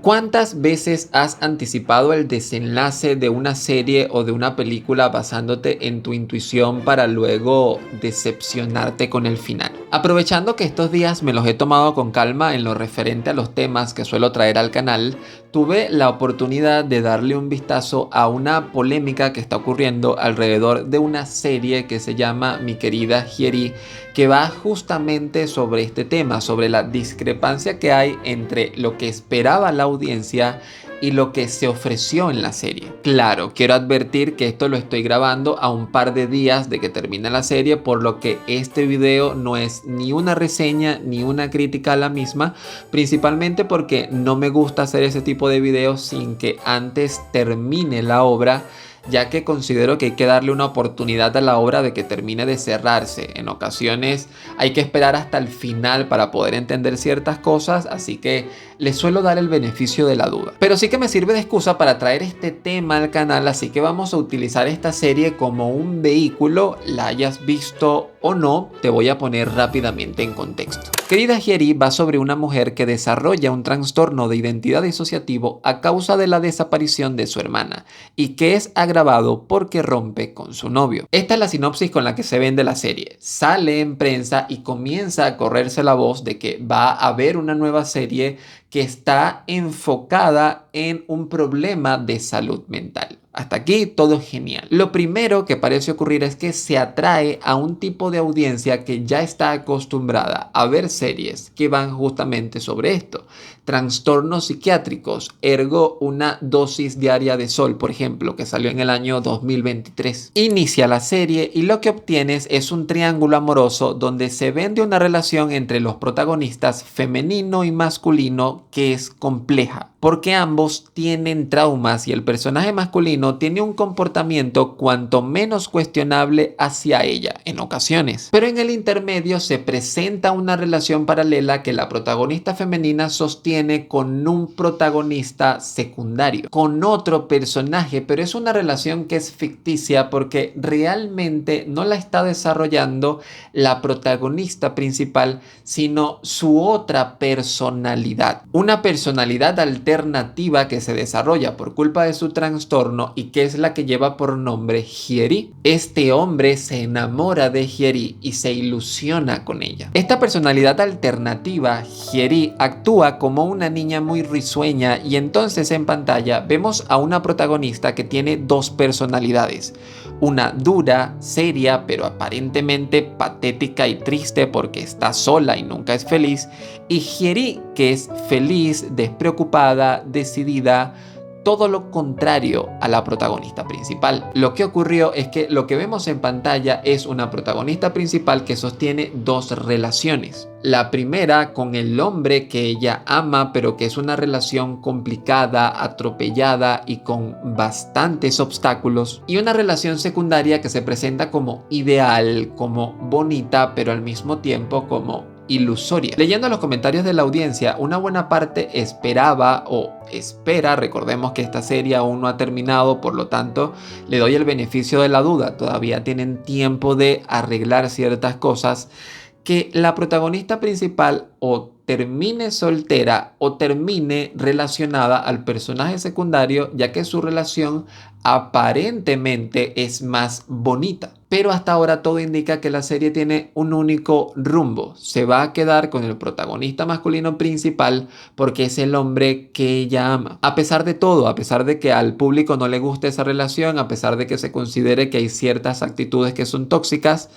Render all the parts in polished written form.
¿Cuántas veces has anticipado el desenlace de una serie o de una película basándote en tu intuición para luego decepcionarte con el final? Aprovechando que estos días me los he tomado con calma en lo referente a los temas que suelo traer al canal, tuve la oportunidad de darle un vistazo a una polémica que está ocurriendo alrededor de una serie que se llama Mi querida Hyeri, que va justamente sobre este tema, sobre la discrepancia que hay entre lo que esperaba la audiencia y lo que se ofreció en la serie. Claro, quiero advertir que esto lo estoy grabando a un par de días de que termine la serie, por lo que este video no es ni una reseña ni una crítica a la misma, principalmente porque no me gusta hacer ese tipo de videos sin que antes termine la obra, ya que considero que hay que darle una oportunidad a la obra de que termine de cerrarse. En ocasiones hay que esperar hasta el final para poder entender ciertas cosas, así que les suelo dar el beneficio de la duda. Pero sí que me sirve de excusa para traer este tema al canal, así que vamos a utilizar esta serie como un vehículo, la hayas visto o no, te voy a poner rápidamente en contexto. Querida Hyeri va sobre una mujer que desarrolla un trastorno de identidad disociativo a causa de la desaparición de su hermana y que es agravado porque rompe con su novio. Esta es la sinopsis con la que se vende la serie. Sale en prensa y comienza a correrse la voz de que va a haber una nueva serie que está enfocada en un problema de salud mental. Hasta aquí todo genial. Lo primero que parece ocurrir es que se atrae a un tipo de audiencia que ya está acostumbrada a ver series que van justamente sobre esto. Trastornos psiquiátricos, ergo Una dosis diaria de sol, por ejemplo, que salió en el año 2023. Inicia la serie y lo que obtienes es un triángulo amoroso donde se vende una relación entre los protagonistas femenino y masculino que es compleja, porque ambos tienen traumas y el personaje masculino tiene un comportamiento cuanto menos cuestionable hacia ella en ocasiones. Pero en el intermedio se presenta una relación paralela que la protagonista femenina sostiene con un protagonista secundario, con otro personaje, pero es una relación que es ficticia porque realmente no la está desarrollando la protagonista principal, sino su otra personalidad. Una personalidad alternativa que se desarrolla por culpa de su trastorno y que es la que lleva por nombre Hyeri. Este hombre se enamora de Hyeri y se ilusiona con ella. Esta personalidad alternativa, Hyeri, actúa como una niña muy risueña y entonces en pantalla vemos a una protagonista que tiene dos personalidades. Una dura, seria, pero aparentemente patética y triste porque está sola y nunca es feliz. Y Hyeri, que es feliz, despreocupada, decidida, todo lo contrario a la protagonista principal. Lo que ocurrió es que lo que vemos en pantalla es una protagonista principal que sostiene dos relaciones. La primera con el hombre que ella ama, pero que es una relación complicada, atropellada y con bastantes obstáculos. Y una relación secundaria que se presenta como ideal, como bonita, pero al mismo tiempo como ilusoria. Leyendo los comentarios de la audiencia, una buena parte esperaba o espera, recordemos que esta serie aún no ha terminado, por lo tanto le doy el beneficio de la duda, todavía tienen tiempo de arreglar ciertas cosas, que la protagonista principal o termine soltera o termine relacionada al personaje secundario, ya que su relación aparentemente es más bonita. Pero hasta ahora todo indica que la serie tiene un único rumbo. Se va a quedar con el protagonista masculino principal porque es el hombre que ella ama. A pesar de todo, a pesar de que al público no le guste esa relación, a pesar de que se considere que hay ciertas actitudes que son tóxicas,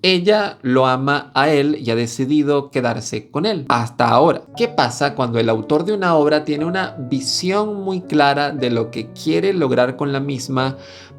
ella lo ama a él y ha decidido quedarse con él hasta ahora. ¿Qué pasa cuando el autor de una obra tiene una visión muy clara de lo que quiere lograr con la misma,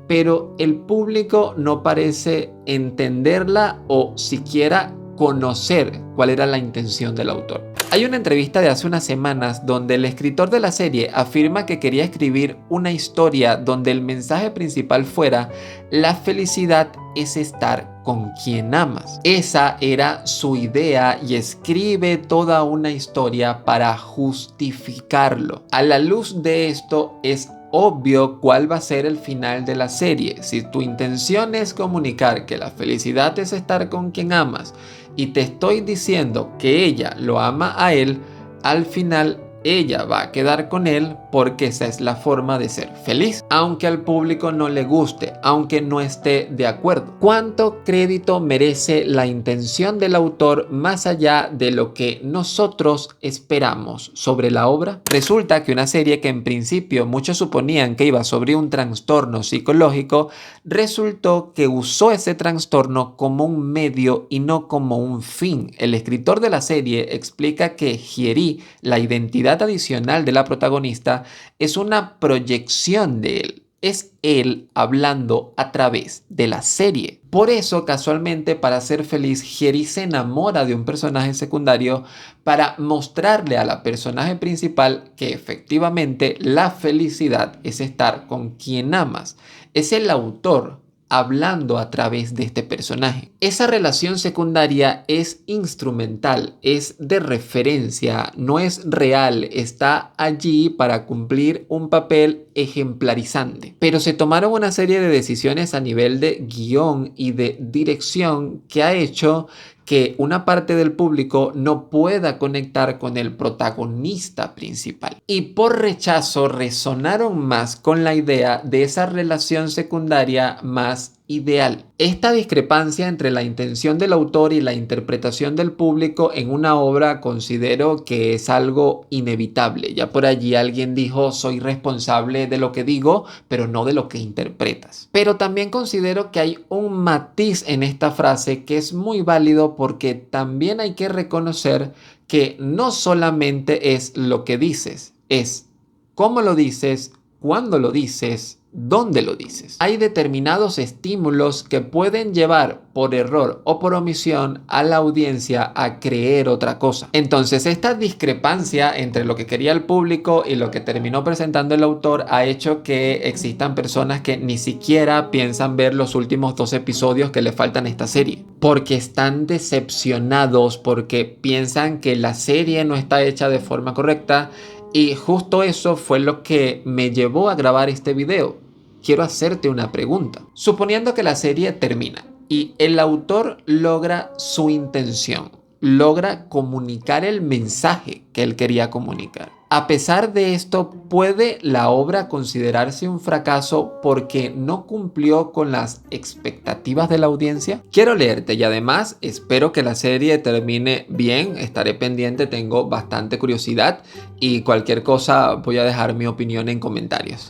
pero el público no parece entenderla o siquiera conocer cuál era la intención del autor? Hay una entrevista de hace unas semanas donde el escritor de la serie afirma que quería escribir una historia donde el mensaje principal fuera: la felicidad es estar con quien amas. Esa era su idea y escribe toda una historia para justificarlo. A la luz de esto es obvio cuál va a ser el final de la serie. Si tu intención es comunicar que la felicidad es estar con quien amas y te estoy diciendo que ella lo ama a él, al final ella va a quedar con él porque esa es la forma de ser feliz, aunque al público no le guste, aunque no esté de acuerdo. ¿Cuánto crédito merece la intención del autor más allá de lo que nosotros esperamos sobre la obra? Resulta que una serie que en principio muchos suponían que iba sobre un trastorno psicológico, resultó que usó ese trastorno como un medio y no como un fin. El escritor de la serie explica que Hyeri, la identidad adicional de la protagonista, es una proyección de él. Es él hablando a través de la serie. Por eso, casualmente, para ser feliz, Hyeri se enamora de un personaje secundario para mostrarle a la personaje principal que efectivamente la felicidad es estar con quien amas. Es el autor hablando a través de este personaje. Esa relación secundaria es instrumental, es de referencia, no es real, está allí para cumplir un papel ejemplarizante. Pero se tomaron una serie de decisiones a nivel de guión y de dirección que ha hecho que una parte del público no pueda conectar con el protagonista principal. Y por rechazo resonaron más con la idea de esa relación secundaria más ideal. Esta discrepancia entre la intención del autor y la interpretación del público en una obra considero que es algo inevitable. Ya por allí alguien dijo: soy responsable de lo que digo, pero no de lo que interpretas. Pero también considero que hay un matiz en esta frase que es muy válido, porque también hay que reconocer que no solamente es lo que dices, es cómo lo dices, cuándo lo dices, dónde lo dices. Hay determinados estímulos que pueden llevar por error o por omisión a la audiencia a creer otra cosa. Entonces, esta discrepancia entre lo que quería el público y lo que terminó presentando el autor ha hecho que existan personas que ni siquiera piensan ver los últimos 2 episodios que le faltan a esta serie, porque están decepcionados, porque piensan que la serie no está hecha de forma correcta. Y justo eso fue lo que me llevó a grabar este video. Quiero hacerte una pregunta. Suponiendo que la serie termina y el autor logra su intención, logra comunicar el mensaje que él quería comunicar. A pesar de esto, ¿puede la obra considerarse un fracaso porque no cumplió con las expectativas de la audiencia? Quiero leerte y además espero que la serie termine bien. Estaré pendiente, tengo bastante curiosidad y cualquier cosa voy a dejar mi opinión en comentarios.